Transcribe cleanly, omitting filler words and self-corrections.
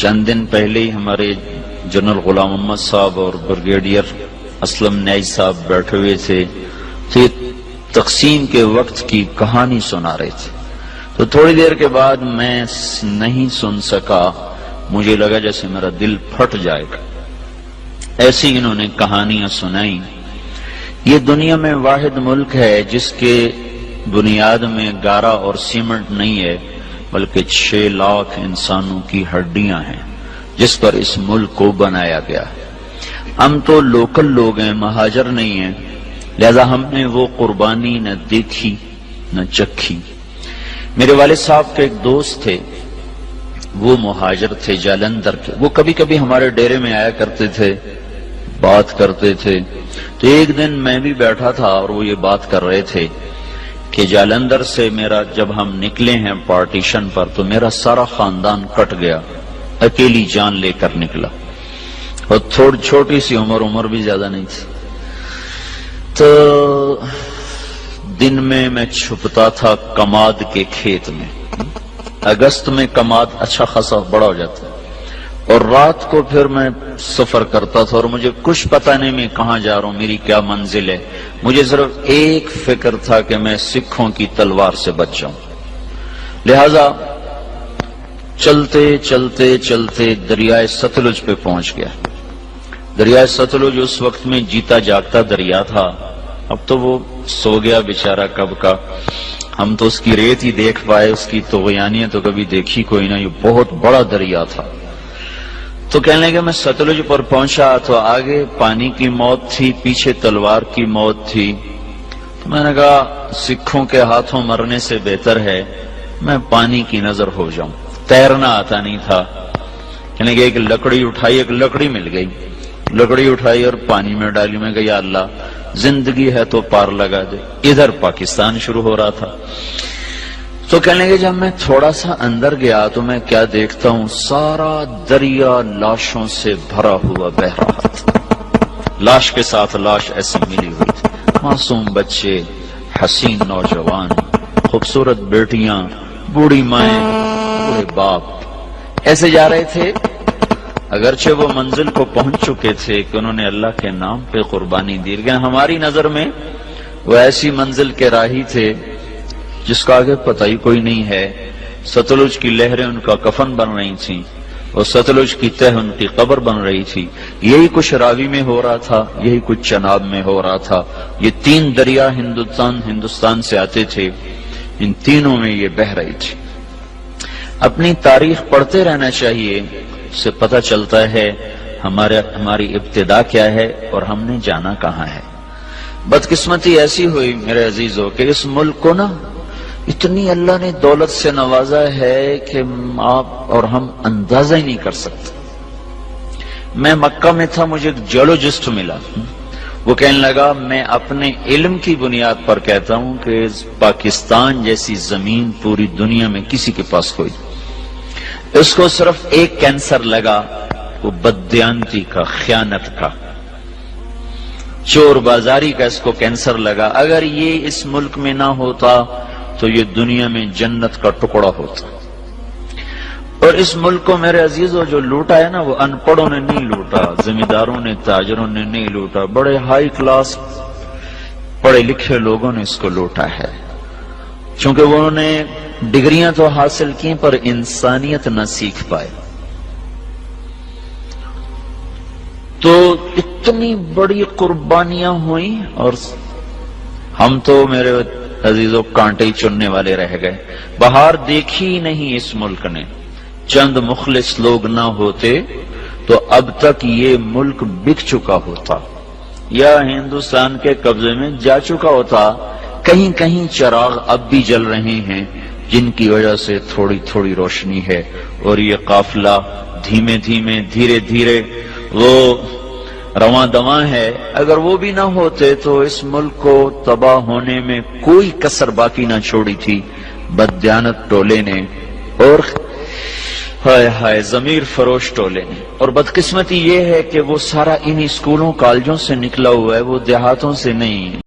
چند دن پہلے ہی ہمارے جنرل غلام محمد صاحب اور بریگیڈیئر اسلم نیاز صاحب بیٹھے ہوئے تھے تو یہ تقسیم کے وقت کی کہانی سنا رہے تھے، تو تھوڑی دیر کے بعد میں نہیں سن سکا، مجھے لگا جیسے میرا دل پھٹ جائے گا۔ ایسی انہوں نے کہانیاں سنائی۔ یہ دنیا میں واحد ملک ہے جس کے بنیاد میں گارا اور سیمنٹ نہیں ہے بلکہ 6 لاکھ انسانوں کی ہڈیاں ہیں جس پر اس ملک کو بنایا گیا ہے۔ ہم تو لوکل لوگ ہیں، مہاجر نہیں ہیں، لہذا ہم نے وہ قربانی نہ دیکھی نہ چکھی۔ میرے والد صاحب کے ایک دوست تھے، وہ مہاجر تھے جالندھر کے، وہ کبھی کبھی ہمارے ڈیرے میں آیا کرتے تھے، بات کرتے تھے۔ تو ایک دن میں بھی بیٹھا تھا اور وہ یہ بات کر رہے تھے کہ جالندھر سے جب ہم نکلے ہیں پارٹیشن پر تو میرا سارا خاندان کٹ گیا، اکیلی جان لے کر نکلا، اور تھوڑی چھوٹی سی عمر بھی زیادہ نہیں تھی۔ تو دن میں چھپتا تھا کماد کے کھیت میں، اگست میں کماد اچھا خاصا بڑا ہو جاتا ہے، اور رات کو پھر میں سفر کرتا تھا اور مجھے کچھ پتہ نہیں میں کہاں جا رہا ہوں، میری کیا منزل ہے۔ مجھے صرف ایک فکر تھا کہ میں سکھوں کی تلوار سے بچ جاؤں، لہذا چلتے چلتے چلتے دریائے ستلج پہ پہنچ گیا۔ دریائے ستلج اس وقت میں جیتا جاگتا دریا تھا، اب تو وہ سو گیا بیچارہ کب کا، ہم تو اس کی ریت ہی دیکھ پائے، اس کی طغیانیاں تو کبھی دیکھی کوئی نہ، یہ بہت بڑا دریا تھا۔ تو کہنے لگے میں ستلج پر پہنچا تو آگے پانی کی موت تھی، پیچھے تلوار کی موت تھی۔ تو میں نے کہا سکھوں کے ہاتھوں مرنے سے بہتر ہے میں پانی کی نظر ہو جاؤں۔ تیرنا آتا نہیں تھا، کہنے لگے ایک لکڑی اٹھائی، ایک لکڑی مل گئی، لکڑی اٹھائی اور پانی میں ڈالی۔ میں کہا یا اللہ زندگی ہے تو پار لگا دے۔ ادھر پاکستان شروع ہو رہا تھا۔ تو کہنے لگے جب میں تھوڑا سا اندر گیا تو میں کیا دیکھتا ہوں، سارا دریا لاشوں سے بھرا ہوا بہ رہا تھا، لاش کے ساتھ لاش ایسی ملی ہوئی تھی، معصوم بچے، حسین نوجوان، خوبصورت بیٹیاں، بوڑھی مائیں، بوڑھے باپ ایسے جا رہے تھے۔ اگرچہ وہ منزل کو پہنچ چکے تھے کہ انہوں نے اللہ کے نام پہ قربانی دی، لیکن ہماری نظر میں وہ ایسی منزل کے راہی تھے جس کا آگے پتہ ہی کوئی نہیں ہے۔ ستلج کی لہریں ان کا کفن بن رہی تھیں اور ستلج کی تہ ان کی قبر بن رہی تھی۔ یہی کچھ راوی میں ہو رہا تھا، یہی کچھ چناب میں ہو رہا تھا۔ یہ 3 دریا ہندوستان سے آتے تھے، ان تینوں میں یہ بہ رہی تھی۔ اپنی تاریخ پڑھتے رہنا چاہیے، اس سے پتہ چلتا ہے ہماری ابتدا کیا ہے اور ہم نے جانا کہاں ہے۔ بدقسمتی ایسی ہوئی میرے عزیزوں کہ اس ملک کو نا اتنی اللہ نے دولت سے نوازا ہے کہ آپ اور ہم اندازہ ہی نہیں کر سکتے۔ میں مکہ میں تھا، مجھے ایک جیولوجسٹ ملا، وہ کہنے لگا میں اپنے علم کی بنیاد پر کہتا ہوں کہ پاکستان جیسی زمین پوری دنیا میں کسی کے پاس کوئی، اس کو صرف ایک کینسر لگا، وہ بددیانتی کا، خیانت کا، چور بازاری کا، اس کو کینسر لگا۔ اگر یہ اس ملک میں نہ ہوتا تو یہ دنیا میں جنت کا ٹکڑا ہوتا۔ اور اس ملک کو میرے عزیزوں جو لوٹا ہے نا، وہ ان پڑھوں نے نہیں لوٹا، زمینداروں نے، تاجروں نے نہیں لوٹا، بڑے ہائی کلاس پڑھے لکھے لوگوں نے اس کو لوٹا ہے، چونکہ انہوں نے ڈگریاں تو حاصل کی پر انسانیت نہ سیکھ پائے۔ تو اتنی بڑی قربانیاں ہوئیں اور ہم تو میرے عزیزوں کانٹے ہی چننے والے رہ گئے۔ بہار دیکھی نہیں اس ملک نے، چند مخلص لوگ نہ ہوتے تو اب تک یہ ملک بک چکا ہوتا یا ہندوستان کے قبضے میں جا چکا ہوتا۔ کہیں کہیں چراغ اب بھی جل رہے ہیں جن کی وجہ سے تھوڑی تھوڑی روشنی ہے، اور یہ قافلہ دھیمے دھیمے دھیرے دھیرے وہ رواں دواں ہے۔ اگر وہ بھی نہ ہوتے تو اس ملک کو تباہ ہونے میں کوئی کسر باقی نہ چھوڑی تھی بددیانت ٹولے نے اور ہائے ہائے ضمیر فروش ٹولے نے۔ اور بدقسمتی یہ ہے کہ وہ سارا انہی اسکولوں کالجوں سے نکلا ہوا ہے، وہ دیہاتوں سے نہیں۔